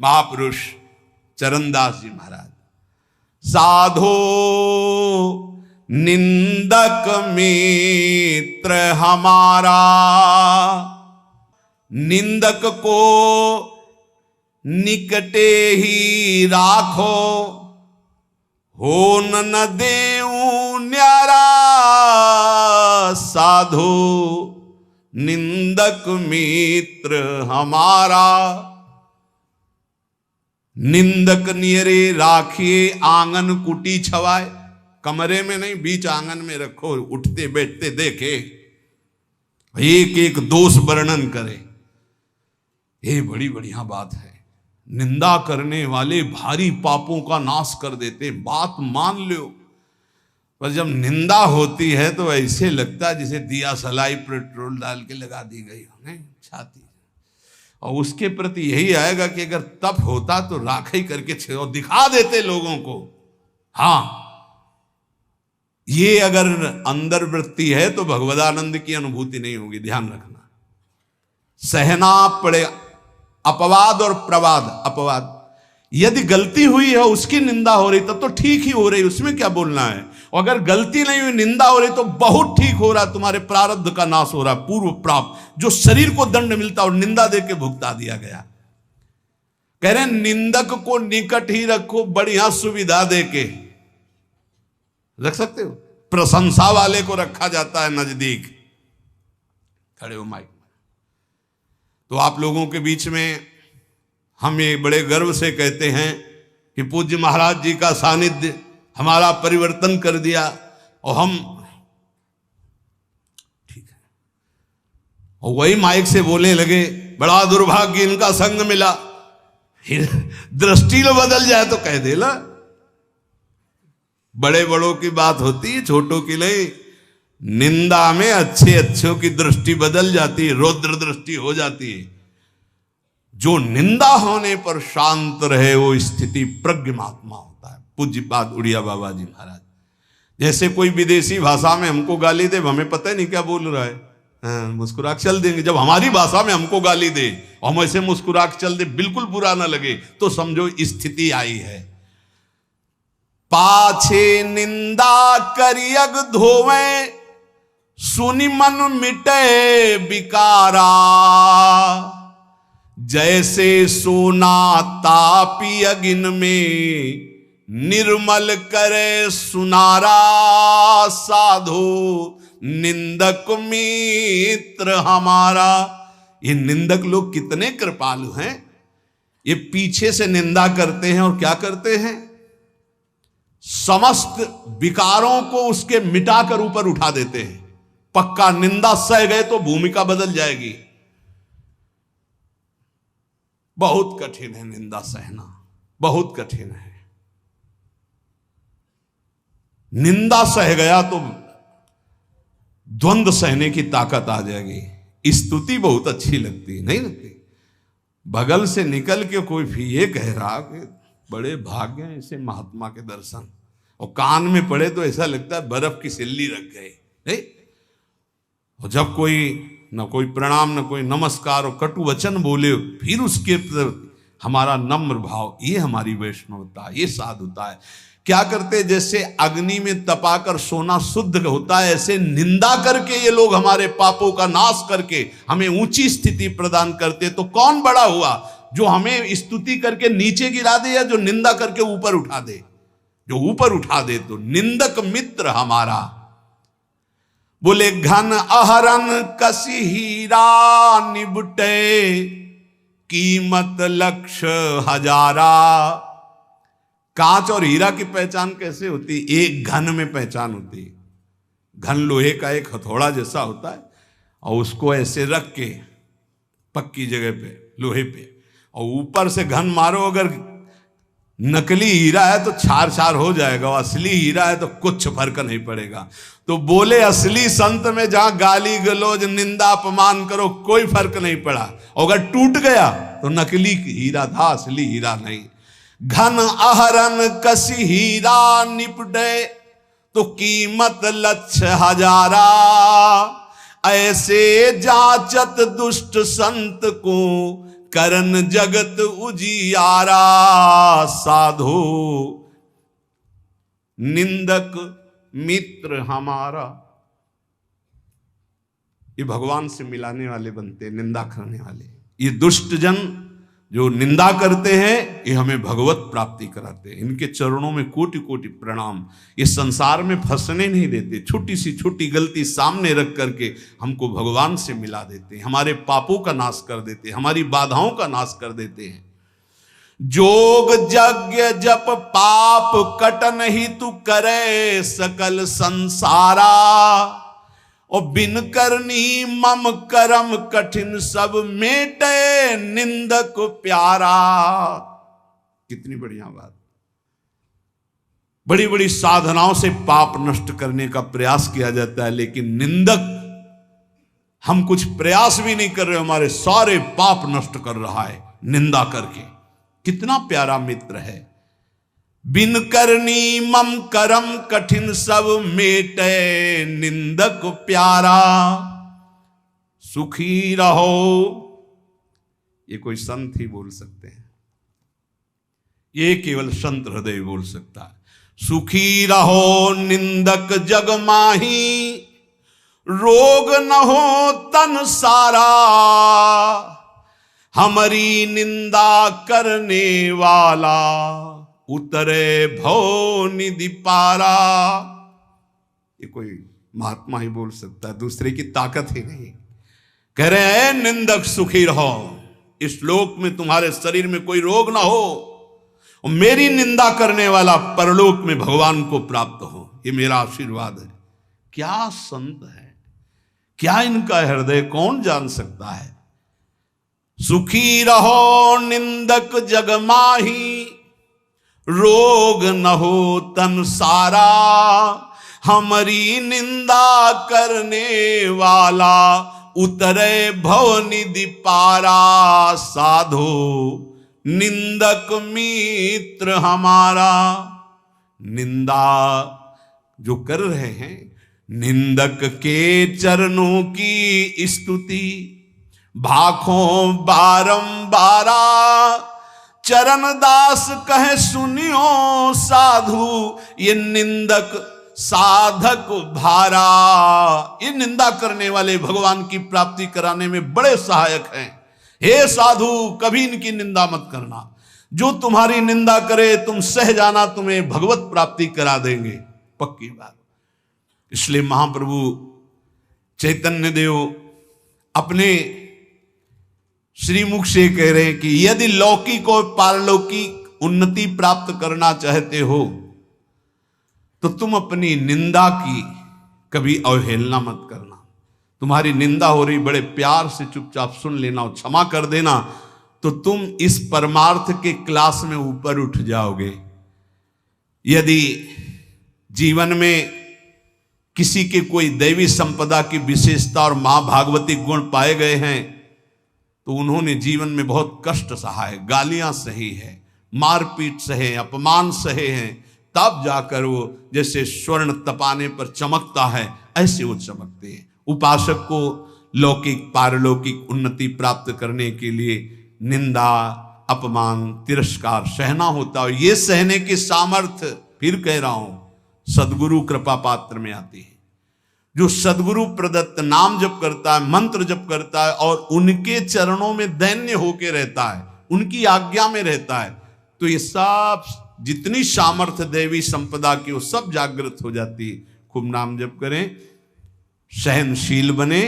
महापुरुष चरणदास जी महाराज। साधो निंदक मित्र हमारा, निंदक को निकटे ही राखो, हो न देऊं न्यारा। साधो निंदक मित्र हमारा, निंदक नियरे राखिए आंगन कुटी छवाए। कमरे में नहीं, बीच आंगन में रखो, उठते बैठते देखे, एक एक दोष वर्णन करे। ये बड़ी बढ़िया बात है। निंदा करने वाले भारी पापों का नाश कर देते, बात मान लो। पर जब निंदा होती है तो ऐसे लगता है जैसे दिया सलाई पेट्रोल डाल के लगा दी गई हो, नहीं छाती। और उसके प्रति यही आएगा कि अगर तप होता तो राखी करके और दिखा देते लोगों को। हाँ, ये अगर अंदर वृत्ति है तो भगवदानंद की अनुभूति नहीं होगी, ध्यान रखना। सहना पड़े अपवाद और प्रवाद। अपवाद यदि गलती हुई है उसकी निंदा हो रही तब तो ठीक ही हो रही, उसमें क्या बोलना है। और अगर गलती नहीं हुई निंदा हो रही तो बहुत ठीक हो रहा, तुम्हारे प्रारब्ध का नाश हो रहा, पूर्व प्राप्त जो शरीर को दंड मिलता और निंदा दे के भुगता दिया गया। कह रहे निंदक को निकट ही रखो, बढ़िया सुविधा दे के रख सकते हो। प्रशंसा वाले को रखा जाता है नजदीक। खड़े हो माइक में। तो आप लोगों के बीच में हम ये बड़े गर्व से कहते हैं कि पूज्य महाराज जी का सानिध्य हमारा परिवर्तन कर दिया। और हम ठीक है, और वही माइक से बोलने लगे बड़ा दुर्भाग्य इनका संग मिला। दृष्टि लो बदल जाए तो कह दे ला। बड़े बड़ों की बात होती है, छोटों की नहीं। निंदा में अच्छे अच्छों की दृष्टि बदल जाती है, रौद्र दृष्टि हो जाती है। जो निंदा होने पर शांत रहे वो स्थिति प्रज्ञ महात्मा होता है। पूज्य बात उड़िया बाबा जी महाराज। जैसे कोई विदेशी भाषा में हमको गाली दे, हमें पता ही नहीं क्या बोल रहा है, मुस्कुरा के चल देंगे। जब हमारी भाषा में हमको गाली दे और हम ऐसे मुस्कुरा के चल दे, बिल्कुल बुरा ना लगे, तो समझो स्थिति आई है। पाछे निंदा करियग धोवे, सुनि मन मिटे विकारा। जैसे सोना तापी अगिन में, निर्मल करे सुनारा। साधु निंदक मित्र हमारा। ये निंदक लोग कितने कृपालु हैं। ये पीछे से निंदा करते हैं और क्या करते हैं, समस्त विकारों को उसके मिटाकर ऊपर उठा देते हैं। पक्का निंदा सह गए तो भूमिका बदल जाएगी। बहुत कठिन है निंदा सहना, बहुत कठिन है। निंदा सह गया तो द्वंद्व सहने की ताकत आ जाएगी। स्तुति बहुत अच्छी लगती, नहीं लगती। बगल से निकल के कोई भी ये कह रहा कि बड़े भाग्य हैं ऐसे महात्मा के दर्शन, और कान में पड़े तो ऐसा लगता है बर्फ की सिल्ली रख गए, नहीं। और जब कोई न कोई प्रणाम न कोई नमस्कार और कटु वचन बोले, फिर उसके हमारा नम्र भाव, ये हमारी वैष्णवता, ये साधुता है। क्या करते, जैसे अग्नि में तपाकर सोना शुद्ध होता है, ऐसे निंदा करके ये लोग हमारे पापों का नाश करके हमें ऊंची स्थिति प्रदान करते। तो कौन बड़ा हुआ, जो हमें स्तुति करके नीचे गिरा दे या जो निंदा करके ऊपर उठा दे। जो ऊपर उठा दे तो निंदक मित्र हमारा। बोले घन अहरन कसी हीरा, निबटे कीमत लक्ष हजारा। कांच और हीरा की पहचान कैसे होती है, एक घन में पहचान होती है। घन लोहे का एक हथौड़ा जैसा होता है, और उसको ऐसे रख के पक्की जगह पे लोहे पे, और ऊपर से घन मारो। अगर नकली हीरा है तो छार छार हो जाएगा, और असली हीरा है तो कुछ फर्क नहीं पड़ेगा। तो बोले असली संत में जहां गाली गलौज निंदा अपमान करो कोई फर्क नहीं पड़ा, अगर टूट गया तो नकली हीरा था, असली हीरा नहीं। घन अहरन कसी हीरा, निपटे तो कीमत लक्ष हजारा। ऐसे जांचत दुष्ट संत को करन जगत उजियारा, साधो निंदक मित्र हमारा। ये भगवान से मिलाने वाले बनते हैं, निंदा करने वाले। ये दुष्ट जन जो निंदा करते हैं ये हमें भगवत प्राप्ति कराते हैं। इनके चरणों में कोटि कोटि प्रणाम। ये संसार में फंसने नहीं देते, छोटी सी छोटी गलती सामने रख करके हमको भगवान से मिला देते हैं, हमारे पापों का नाश कर देते हैं, हमारी बाधाओं का नाश कर देते हैं। जोग यज्ञ जप पाप कटन ही तू करे सकल संसारा, और बिन करनी मम करम कठिन सब मेटे निंदक प्यारा। कितनी बढ़िया बात। बड़ी बड़ी साधनाओं से पाप नष्ट करने का प्रयास किया जाता है, लेकिन निंदक, हम कुछ प्रयास भी नहीं कर रहे, हमारे सारे पाप नष्ट कर रहा है निंदा करके। कितना प्यारा मित्र है। बिन करनी मम करम कठिन सब मेटे निंदक प्यारा, सुखी रहो। ये कोई संत ही बोल सकते हैं, ये केवल संत हृदय बोल सकता है। सुखी रहो निंदक जग माही, रोग न हो तन सारा, हमारी निंदा करने वाला उतरे भव निधि पारा। ये कोई महात्मा ही बोल सकता है, दूसरे की ताकत ही नहीं। कह रहे हैं निंदक सुखी रहो, इस लोक में तुम्हारे शरीर में कोई रोग ना हो, और मेरी निंदा करने वाला परलोक में भगवान को प्राप्त हो। ये मेरा आशीर्वाद है। क्या संत है, क्या इनका हृदय कौन जान सकता है। सुखी रहो निंदक जग माही, रोग न हो तन सारा, हमारी निंदा करने वाला उतरे भव निधि पारा, साधो निंदक मित्र हमारा। निंदा जो कर रहे हैं, निंदक के चरणों की स्तुति भाखों बारंबारा, चरण दास कहे सुनियो साधु, ये निंदक साधक भारा। ये निंदा करने वाले भगवान की प्राप्ति कराने में बड़े सहायक हैं। हे साधु, कभी इनकी निंदा मत करना। जो तुम्हारी निंदा करे तुम सह जाना, तुम्हें भगवत प्राप्ति करा देंगे, पक्की बात। इसलिए महाप्रभु चैतन्य देव अपने श्रीमुख से कह रहे हैं कि यदि लौकिक और पारलौकिक उन्नति प्राप्त करना चाहते हो तो तुम अपनी निंदा की कभी अवहेलना मत करना। तुम्हारी निंदा हो रही, बड़े प्यार से चुपचाप सुन लेना और क्षमा कर देना, तो तुम इस परमार्थ के क्लास में ऊपर उठ जाओगे। यदि जीवन में किसी के कोई दैवी संपदा की विशेषता और मां भागवती गुण पाए गए हैं तो उन्होंने जीवन में बहुत कष्ट सहा है, गालियां सही है, मारपीट सहे, अपमान सहे हैं, तब जाकर वो जैसे स्वर्ण तपाने पर चमकता है ऐसे वो चमकते हैं। उपासक को लौकिक पारलौकिक उन्नति प्राप्त करने के लिए निंदा, अपमान, तिरस्कार सहना होता है। ये सहने की सामर्थ्य, फिर कह रहा हूं, सदगुरु कृपा पात्र में आती है। जो सदगुरु प्रदत्त नाम जप करता है, मंत्र जप करता है और उनके चरणों में दैन्य होके रहता है, उनकी आज्ञा में रहता है, तो ये सब जितनी सामर्थ्य देवी संपदा की वो सब जागृत हो जाती है। खूब नाम जप करें, सहनशील बने,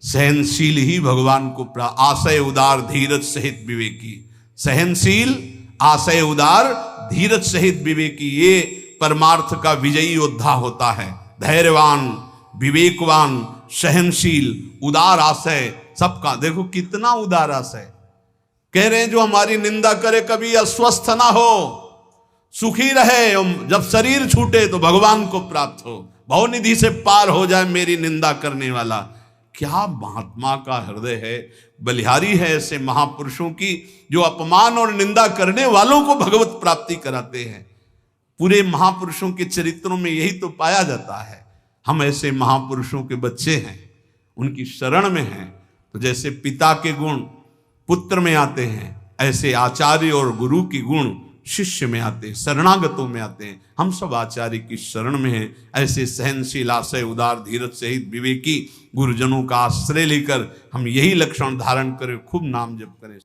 सहनशील ही भगवान को आशय उदार धीरज सहित विवेकी। सहनशील, आशय उदार, धीरज सहित विवेकी, ये परमार्थ का विजयी योद्धा होता है। धैर्यवान, विवेकवान, सहनशील, उदार आशय, सबका। देखो कितना उदार आशय। कह रहे हैं जो हमारी निंदा करे कभी अस्वस्थ ना हो, सुखी रहे, जब शरीर छूटे तो भगवान को प्राप्त हो, भवनिधि से पार हो जाए मेरी निंदा करने वाला। क्या महात्मा का हृदय है, बलिहारी है ऐसे महापुरुषों की जो अपमान और निंदा करने वालों को भगवत प्राप्ति कराते हैं। पूरे महापुरुषों के चरित्रों में यही तो पाया जाता है। हम ऐसे महापुरुषों के बच्चे हैं, उनकी शरण में हैं, तो जैसे पिता के गुण, पुत्र में आते हैं, ऐसे आचार्य और गुरु की गुण शिष्य में आते हैं, शरणागतों में आते हैं। हम सब आचार्य की शरण में हैं। ऐसे सहनशील, आशय, उदार, धीरज सहित विवेकी गुरुजनों का आश्रय लेकर हम यही लक्षण धारण करें, खूब नाम जप करें।